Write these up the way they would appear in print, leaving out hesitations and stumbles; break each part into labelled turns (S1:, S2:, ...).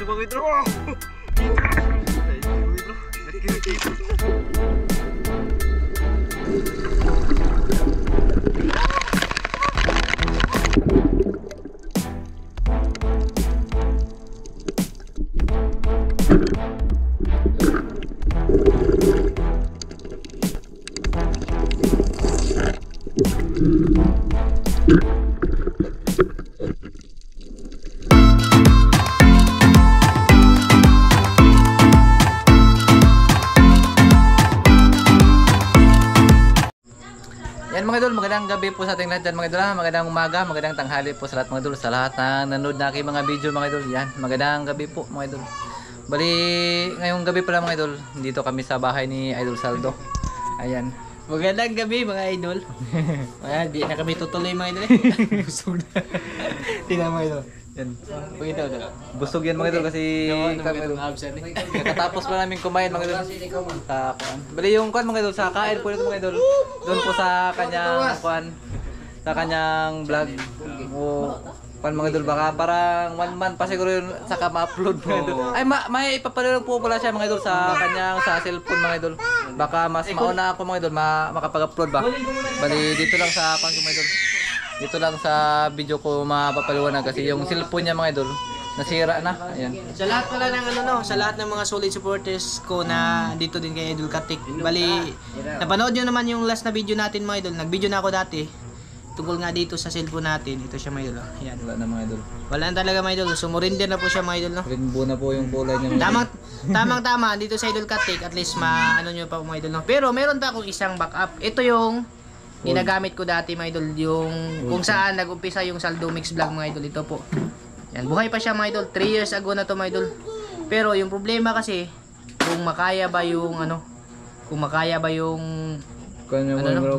S1: Ito mga idol. Ito mga idol. Nakikita.
S2: Yan mga idol, magandang gabi po sa ating lahat dyan mga idol. Magandang umaga, magandang tanghali po sa lahat mga idol. Sa lahat na nanood na aking mga video mga idol. Yan, magandang gabi po mga idol. Bali, ngayong gabi pala mga idol, dito kami sa bahay ni Idol Saldo. Ayan.
S3: Magandang gabi mga idol. Ayan, di na kami tutuloy mga idol. Busog na. Tingnan mga idol.
S2: Yan.
S3: Pakita ko.
S2: Busog yan mga idol kasi katapos pa namin kumain mga idol sa kuan. Bali yung kuan mga idol sa kain po nito mga idol. Doon po sa kanyang kuan, sa kanyang vlog. O kuan mga idol, baka parang 1 month pa siguro yun saka ma-upload mga idol. Ay may ipapalaro po pala siya mga idol sa kanyang sa cellphone mga idol. Baka mas mauna ako mga idol makapag-upload ba. Bali dito lang sa kuan mga idol. Dito lang sa video ko mapapaliwanag kasi yung cellphone niya mga idol nasira na. Ayan.
S3: Sa lahat pala ng sa lahat ng mga solid supporters ko na dito din kay Idol Katik. Bali, napanood niyo naman yung last na video natin mga idol. Nag-video na ako dati. Tungkol nga dito sa cellphone natin. Ito siya mga idol. Ayan.
S2: Wala na mga idol.
S3: Wala na talaga mga idol. Sumurinder na po siya mga idol, no.
S2: Rainbow na po yung kulay niya.
S3: Tamang-tama dito sa Idol Katik, at least ano niyo pa mga idol, no. Pero meron pa akong isang backup. Ito yung ginagamit ko dati mga idol, yung kung saan nag-umpisa yung Saldo Mix Vlog mga idol. Ito po. Yan, buhay pa siya mga idol. 3 years ago na to mga idol. Pero yung problema kasi, kung makaya ba yung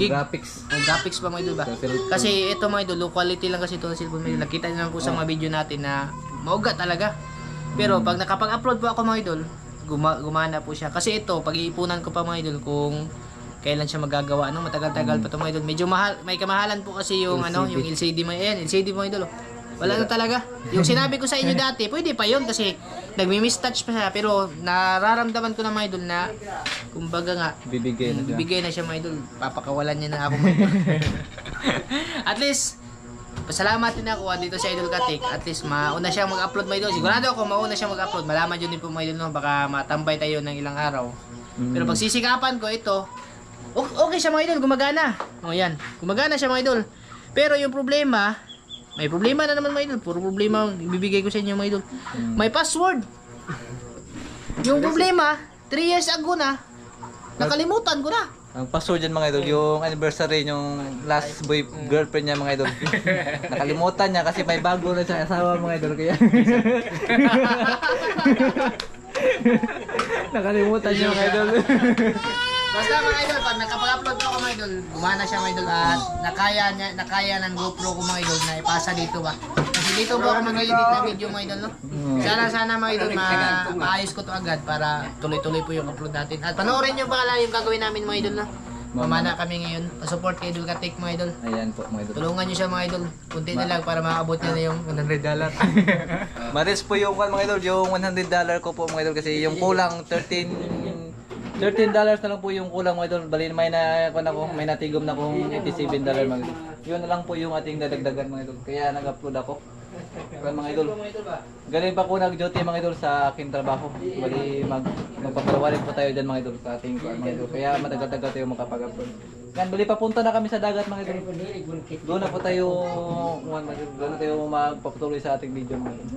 S3: gig,
S2: graphics.
S3: yung graphics pa mga idol ba? Kasi ito mga idol, low quality lang kasi ito sa cellphone mga idol. Nakita niyo naman po sa mga video natin na mauga talaga. Pero pag nakapag-upload po ako mga idol, gumana po siya. Kasi ito, pag-iipunan ko pa mga idol kung kailan siya magagawa, matagal-tagal pa ito mga idol. Medyo mahal, may kamahalan po kasi yung
S2: LCD.
S3: yung LCD mo. Ayan, LCD mo idol. Wala na talaga. Yung sinabi ko sa inyo dati, pwede pa yun kasi nagmi-mistouch pa siya, pero nararamdaman ko na mga idol na kumbaga nga bibigay na siya mga idol. Papakawalan niya na ako mga idol. At least pasalamat din ako dito sa Idol Katik. At least mauna siyang mag-upload mga idol. Sigurado ako mauna siyang mag-upload. Malaman yun din po mga idol, no? Baka matambay tayo ng ilang araw. Pero pag sisikapan ko ito, okay siya mga idol, gumagana. O yan, gumagana siya mga idol. Pero yung problema, may problema na naman mga idol. Puro problema ang ibibigay ko sa inyo mga idol. May password. Yung problema, 3 years ago na, nakalimutan ko na.
S2: Ang password yan mga idol, yung anniversary, yung last girlfriend niya mga idol. Nakalimutan niya kasi may bago na siyang asawa mga idol kaya. Nakalimutan niya mga idol.
S3: Basta mga idol, pag nakapag-upload ko mga idol, gumana siya mga idol at nakaya ng GoPro ko mga idol na ipasa dito ba. Kasi dito ba ako mag-edit na video mga idol, no? Sana mga idol maayos ko to agad para tuloy-tuloy po yung upload natin. At panoorin nyo pala yung gagawin namin mga idol, no? Mamana kami ngayon. Pa-support kay Idol Katik mga idol.
S2: Ayan po mga idol.
S3: Tulungan nyo siya mga idol. Kunti na lang para maabot niya na yung $100.
S2: Maris po yung mga idol, yung $100 ko po mga idol kasi yung kulang $13 na lang po yung kulang mga idol. Bali may natigom na kong $87 mga idol. Yun na lang po yung ating dadagdagan mga idol. Kaya nag-upload ako. Kaya mga idol, galing pa ko nag-duty mga idol sa aking trabaho. Bali magpapalawarin po tayo dyan mga idol sa ating mga idol. Kaya matagal-tagal tayo makapag-upload. Yan, bali papunta na kami sa dagat mga idol. Doon na po tayo, doon na tayo magpapatuloy sa ating video mga idol.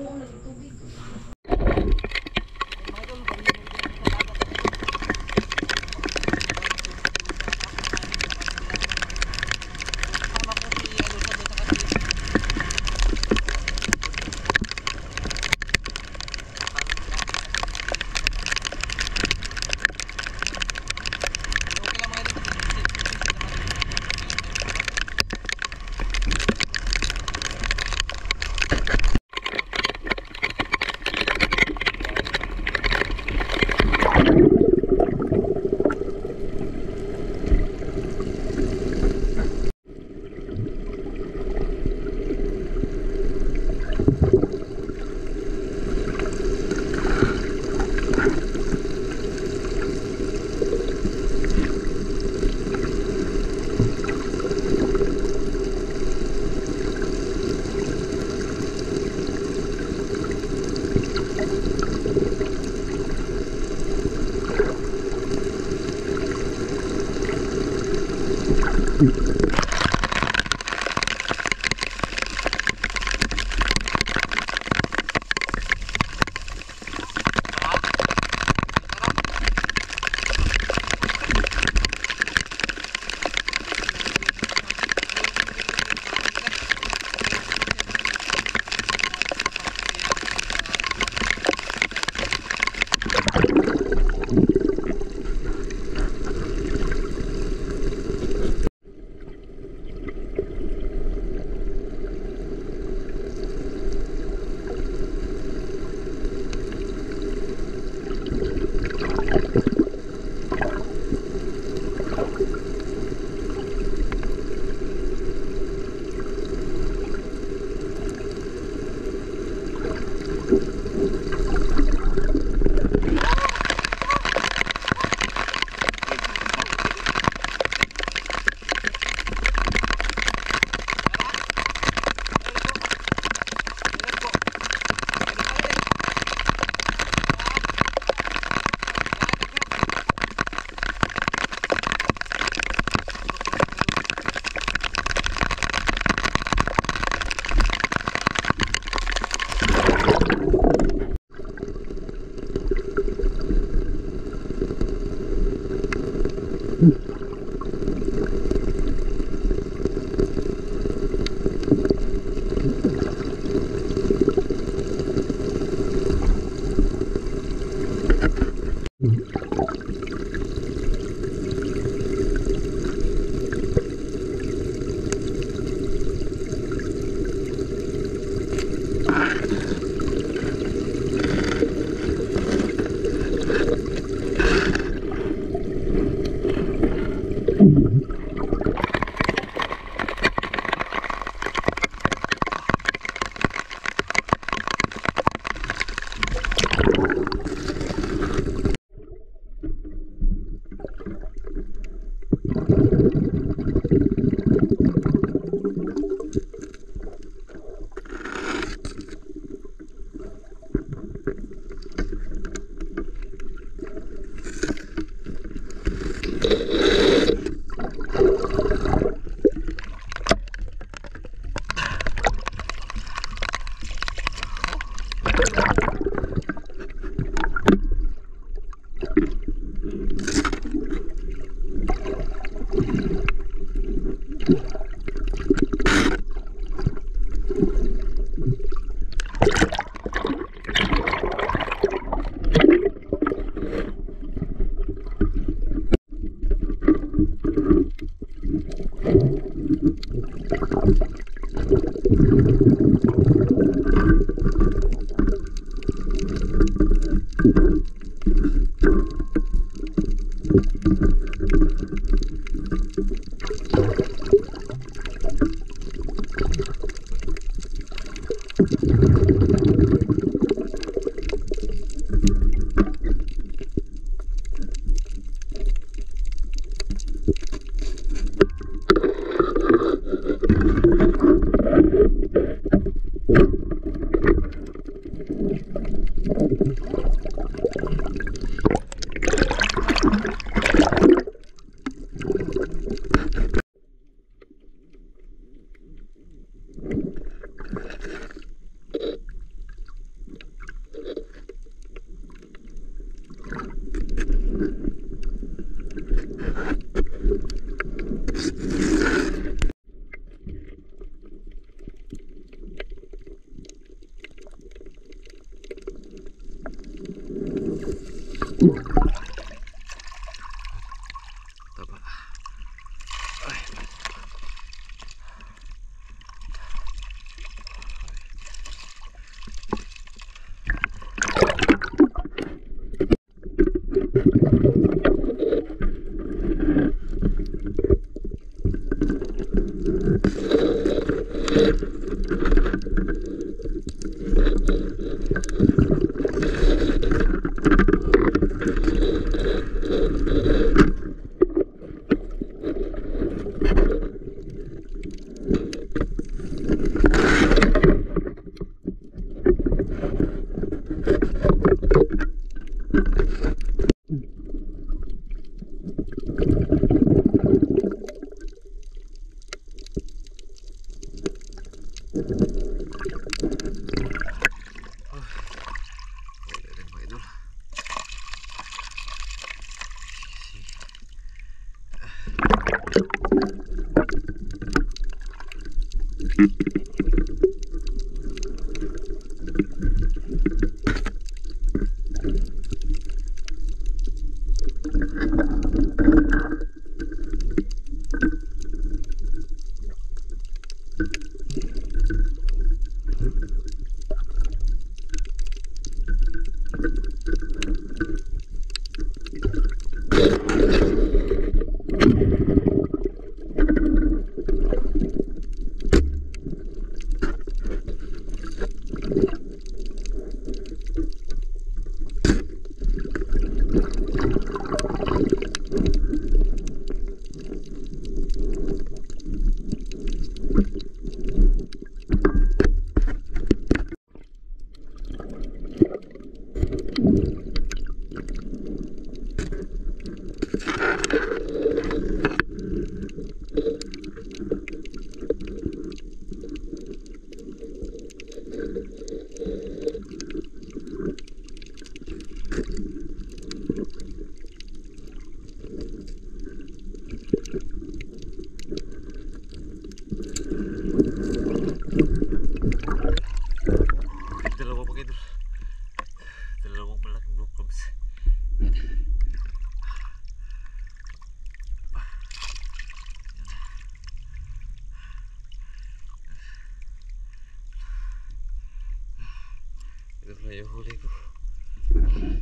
S1: Ito pala yung huli ko.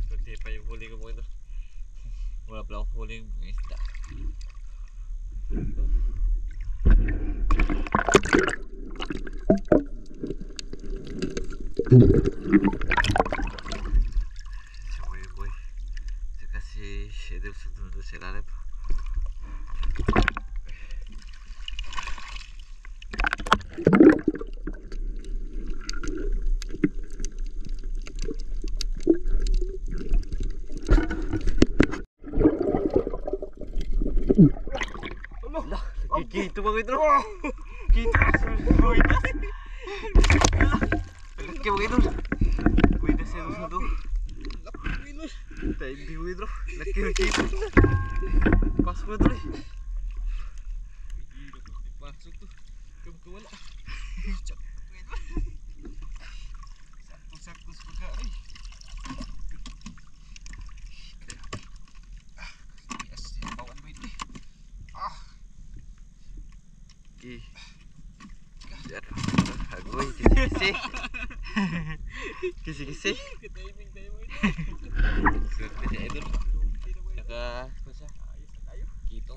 S1: Kunti pa yung huli ko mga idol. Wala pala akong huling isda. Si Boy Boy. Saka si Idol sa sa ilalim. Kito mga idol. Kito sa buwidas. Laki mga idol. Buwidas yan sa to. Tayo di mga idol. Laki na kito. Pasok na idol eh. Pasok to. Kawala. Saktos pagka eh. Agoy, kisi-kisi. Timing tayo mo ito. Swerte siya idol. Saka, ano siya? Kito.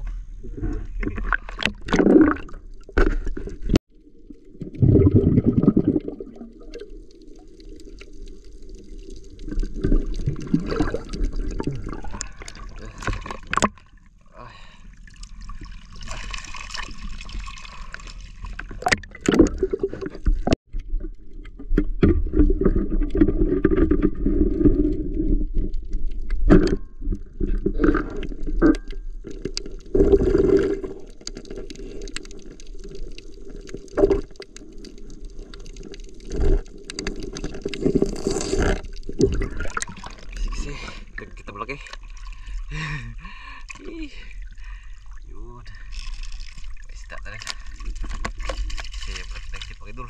S1: Kita malaki. Yun. May isda na rin. Kasi malaki na isip ang idol.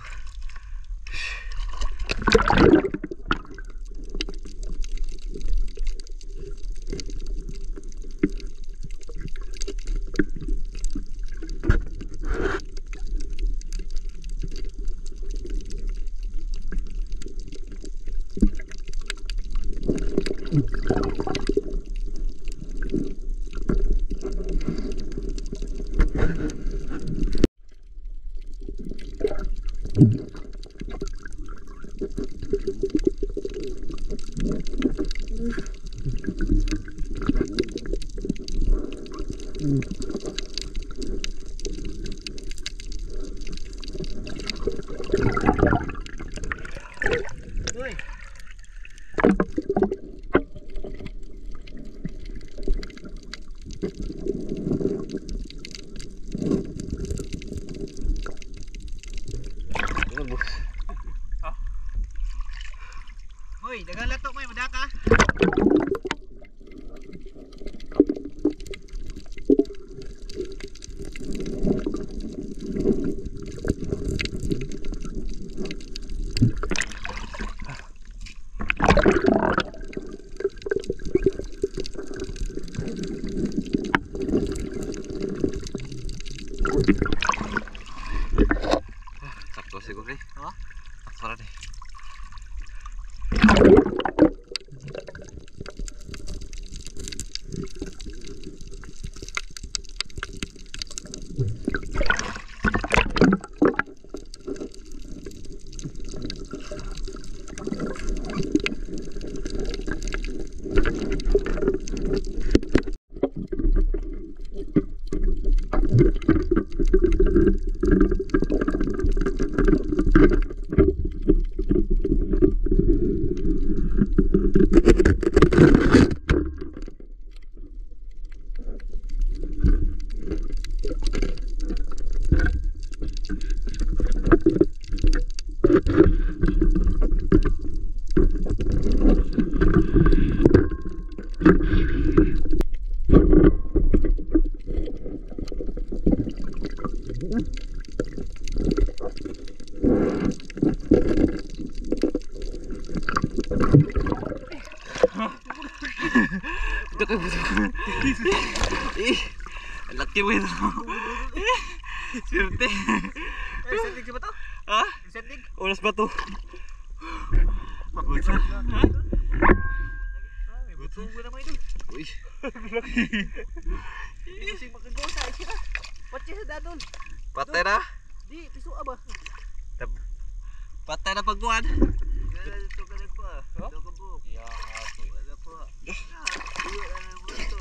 S1: Hoy, dagang lato mo, madaka. Ang laki mo ito. Swerte.
S3: Sentig ba to?
S1: Ha?
S3: Sentig?
S1: Oras ba to? Magutsa. Ha?
S3: Butugo na mo idol.
S1: Uy.
S3: Kasi makagawa sa isya na. Patsi sa dadol.
S1: Patay na.
S3: Di, piso ba?
S1: Patay na pagkuhan.
S3: Ito ka na po ah. Ito ka po.
S1: Yeah,
S3: Wala po. Iwa na mo ito.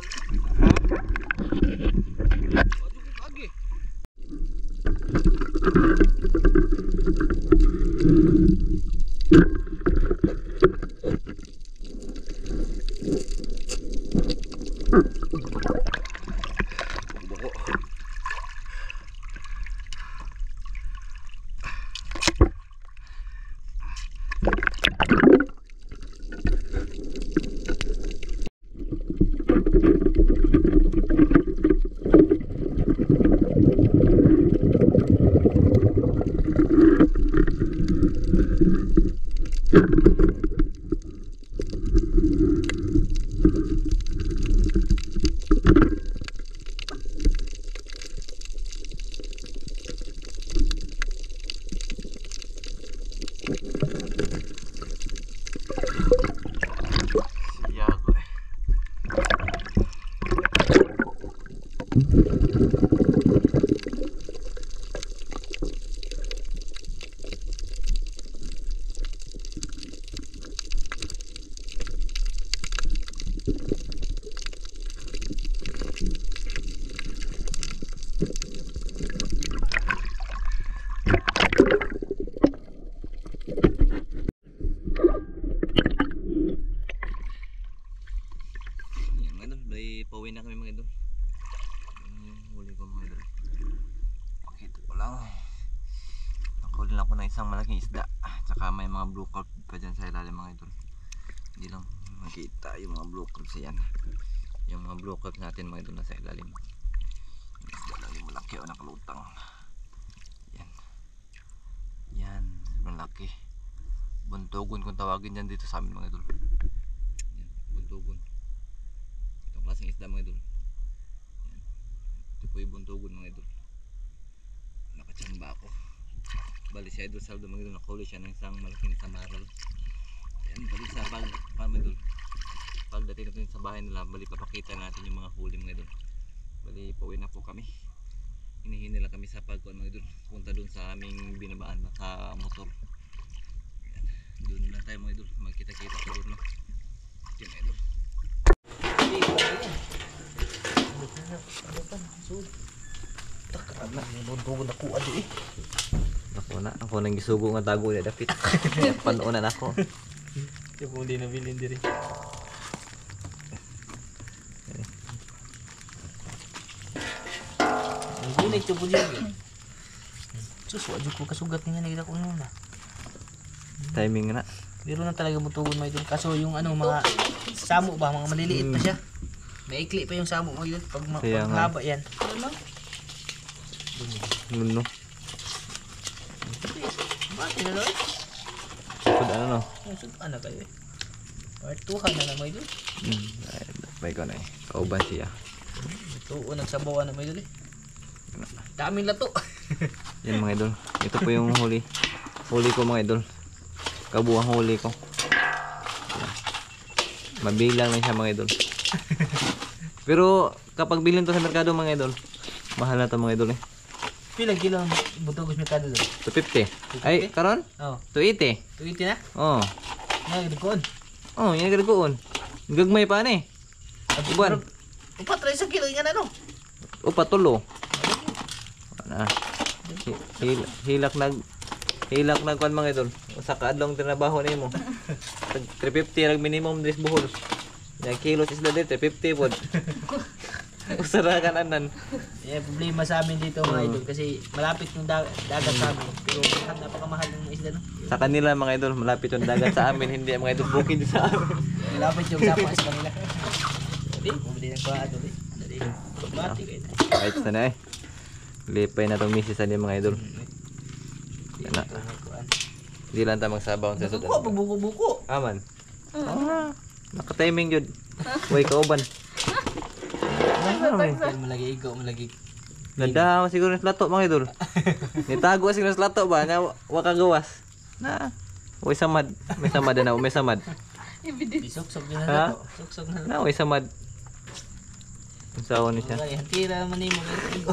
S3: Aduh ko kage.
S1: buko. Siyago eh. Yan mga idol, may pauwi na kami mga idol. Yung huli ko mga idol. Pakita ko lang. Nakahuli lang ako ng isang malaking isda. Tsaka may mga blue carp pa dyan sa ilalim mga idol. Hindi lang makita yung mga blue carp sa yan. Yung mga blue carp natin mga idol nasa ilalim. Yung isda lang yung malaki o nakalutang. Yan. Yan, malaki. Buntugon kung tawagin yan dito sa amin mga idol. Yan, buntugon. Itong klaseng isda mga idol. Yan. Ito po yung buntugon mga idol. Nakachamba ako. Bali si Idol Saldo mga idol, nakahuli siya ng isang malaking samaral. Yan, bali sa mga idol. Pagdating natin sa bahay nila, bali papakita natin yung mga huli mga idol. Bali pauwi na po kami. Hinihingi lang kami sa pagkuhan mga idol. Punta dun sa aming binabaan na sa motor. Yan. Doon na tayo mga idol. Magkita-kita po doon no. Yan mga idol. Ako na, ako nang gisugo nga tago na dapit. Panuunan ako.
S3: Ito kung hindi nabilin diri. Ang gunay ito po dyan. Sus, wadyo ko kasugat niya nagita ko na.
S1: Timing na.
S3: Biro na talaga butugon mo idol. Kaso yung ano, mga samo ba, mga maliliit pa siya. Maikli pa yung samo mo idol. Pag
S1: Kaya nga.
S3: haba yan. Ano?
S1: Nuno.
S3: Bakit na doon?
S1: Sud ano no?
S3: Ano kayo eh? Part 2 na naman idol.
S1: Ay, bay ko na eh. Kauban siya.
S3: Ito, nagsabawan na mo idol eh. Daming lato.
S1: Yan mga idol. Ito po yung huli. Huli ko mga idol. Kabuang huli ko. Mabilang lang siya mga idol. Pero kapag bilhin to sa merkado mga idol, mahal na to mga idol eh.
S3: Pilang kilo ang butogos merkado doon?
S1: 250. Ay, karon?
S3: Oo.
S1: 280.
S3: 280 na?
S1: Oh.
S3: Nagdikoon.
S1: Oh, yan gagawin. Gagmay pa ni. Uban.
S3: Upat rin sa kilo nga na no?
S1: Upa tulo. Ana. Hilak nag kuan mga idol. Usa ka adlong trabaho nimo. 350 rag minimum dis buhol. Yang kilos isda dito 350 pod. Usara kan anan.
S3: Yeah, problema sa amin dito mga idol kasi malapit yung dagat sa amin. Pero napakamahal ng isda no.
S1: Sa kanila mga idol, malapit yung dagat sa amin, hindi mga idol bukid sa amin.
S3: Malapit yung sapa sa kanila. Hindi, bumili ng kwado eh. Dali. Bati kayo na.
S1: Kahit na eh. Lipay na itong misis sa mga idol. Yan na. Hindi lang tayo magsabaw sa sudan.
S3: Buko.
S1: Aman. Naka-timing yun. Huwag kauban. naman.
S3: Malagi igo, malagi.
S1: Ganda siguro sa lato mga idol. Nitago siguro sa lato ba na wa kagawas. Na. Way samad. May samad na, may samad.
S3: Suksok din
S1: Ha?
S3: na to. Suksok na.
S1: Na way samad. Usawa ni siya.
S3: Ay, tira man ni mo igo.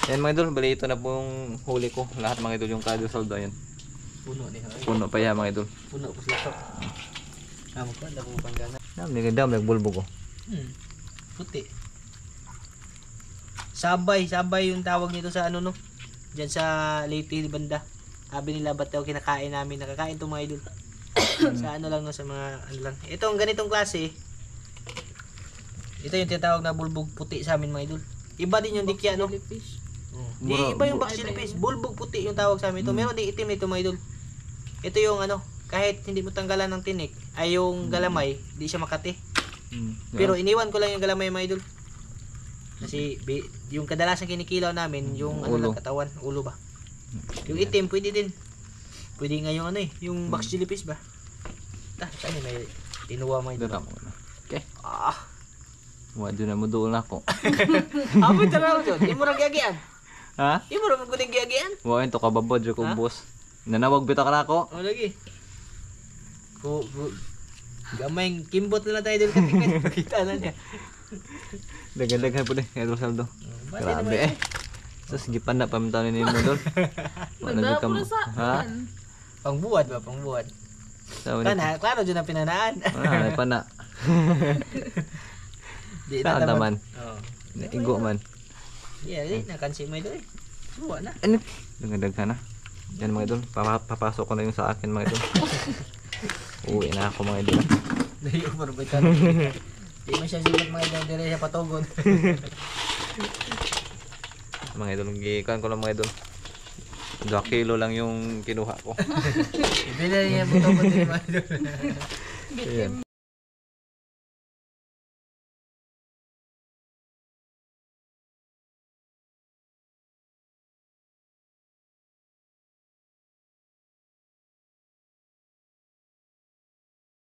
S1: Yan mga idol, bali ito na pong huli ko. Lahat mga idol yung kado saldo yan.
S3: Puno ni.
S1: Puno pa yan mga idol.
S3: Puno po sila to. Amo ko na kung panggana.
S1: Dam, nagbulbo ko.
S3: Puti. Sabay yung tawag nito sa ano no. Diyan sa Leyte banda. Sabi nila ba't daw kinakain namin, nakakain to mga idol. Sa ano lang no, sa mga ano lang. Ito ang ganitong klase. Ito yung tinatawag na bulbog puti sa amin mga idol. Iba din yung dikya no. Di iba yung box jellyfish, bulbog puti yung tawag sa amin ito. Meron din itim nito mga idol. Ito yung ano, kahit hindi mo tanggalan ng tinik, ay yung galamay, di siya makati. Pero iniwan ko lang yung galamay mga idol. Kasi yung kadalasan kinikilaw namin, yung ano lang katawan, ulo ba. Yung itim pwede din. Pwede nga yung ano eh, yung box jellyfish ba. Saan may tinuwa mga idol.
S1: Okay.
S3: Ah.
S1: Wala na mo doon ako.
S3: Amo tara ko di mo ra giagian.
S1: Ha?
S3: Di mo ra ko din giagian.
S1: Wala ito kababod ko boss. Nanawag bita ka na ako.
S3: O lagi. Ko gamay kimbot na tayo dito katingin. Kita na niya.
S1: Dagan-dagan po din, Idol Saldo. Grabe eh. Sus, gipan na pamintaw ni mo doon.
S4: Magdala po na sa
S1: Ha?
S3: Pangbuwad ba, pangbuwad.
S1: Kana,
S3: Klaro dyan ang pinanaan.
S1: ah, pa na.
S3: Di
S1: Saan naman?
S3: Oo.
S1: Naigo man.
S3: Yeah, nakansi mo ito eh. Suwa na.
S1: Ano? Dagan-dagan na. Yan mga idol, papasok ko na yung sa akin mga idol. Uwi na ako mga idol.
S3: Dayo mo rin ito. Di mo siya sigat mga idol, dire siya patugon.
S1: Mga idol, gikan ko lang mga idol. 2 kilo lang yung kinuha ko.
S3: Ibili niya patugon din mga idol.
S1: Ayan.